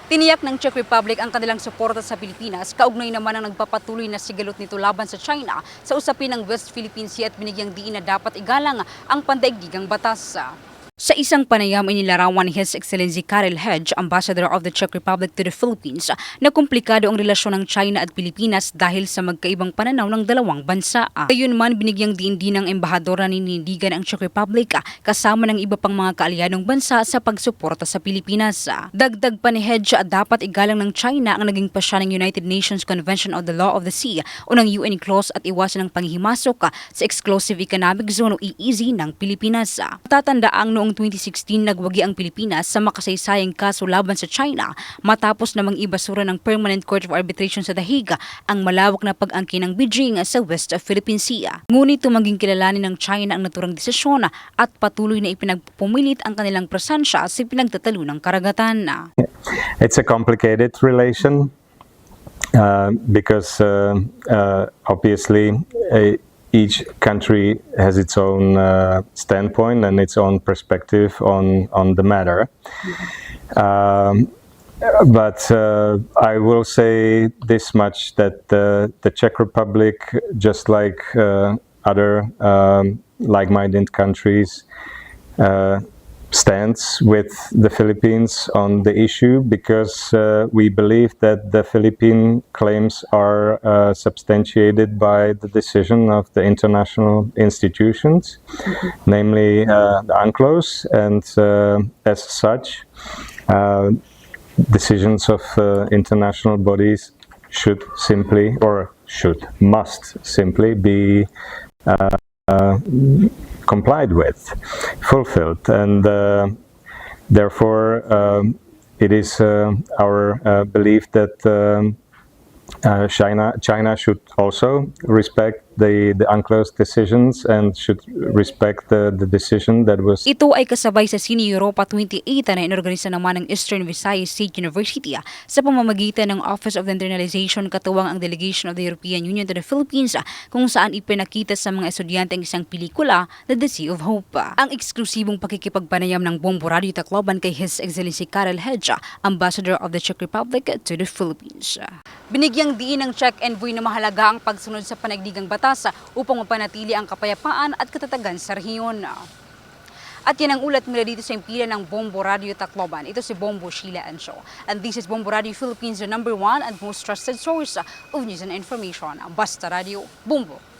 Tiniyak ng Czech Republic ang kanilang suporta sa Pilipinas, kaugnay naman ang nagpapatuloy na sigalot nito laban sa China sa usapin ng West Philippine Sea at binigyang diin na dapat igalang ang pandaigdigang batas. Sa isang panayam inilarawan ni His Excellency Karel, Ambassador of the Czech Republic to the Philippines, na komplikado ang relasyon ng China at Pilipinas dahil sa magkaibang pananaw ng dalawang bansa. Gayunman, binigyang diin din ng embahador na naninindugan ang Czech Republic kasama ng iba pang mga kaalyadong bansa sa pagsuporta sa Pilipinas. Dagdag pa ni Hejc, dapat igalang ng China ang naging pasya ng United Nations Convention on the Law of the Sea o ng UN Clause at iwasan ang panghihimasok sa Exclusive Economic Zone o EEZ ng Pilipinas. Tatandaang noong 2016 nagwagi ang Pilipinas sa makasaysayang kaso laban sa China matapos namang ibasura ng Permanent Court of Arbitration sa The Hejc ang malawak na pag-angkin ng Beijing sa West Philippine Sea. Ngunit tumanging kilalanin ng China ang naturang desisyon at patuloy na ipinagpumilit ang kanilang presensya sa pinagtatalo ng karagatan. It's a complicated relation because obviously each country has its own standpoint and its own perspective on the matter. But I will say this much, that the Czech Republic, just like other like-minded countries, stands with the Philippines on the issue because we believe that the Philippine claims are substantiated by the decision of the international institutions, namely the UNCLOS, and as such, decisions of international bodies must simply be complied with, fulfilled, and therefore it is our belief that China should also respect the UNCLOS decisions and should respect the decision that was. Ito ay kasabay sa Sine Europa 28 na inorganisa naman ng Eastern Visayas State University sa pamamagitan ng Office of the Internalization katuwang ang Delegation of the European Union to the Philippines, kung saan ipinakita sa mga estudyante ang isang pelikula na The Sea of Hope. Ang eksklusibong pakikipagpanayam ng Bombo Radio Tacloban kay His Excellency Karel, Ambassador of the Czech Republic to the Philippines. Binigyang diin ng Czech envoy na mahalaga ang pagsunod sa panagdigang batas upang mapanatili ang kapayapaan at katatagan sa rehiyon. At yan ang ulat mula dito sa impila ng Bombo Radio Tacloban. Ito si Bombo Sheila Ancho. And this is Bombo Radio Philippines, the #1 and most trusted source of news and information. Basta Radio, Bombo.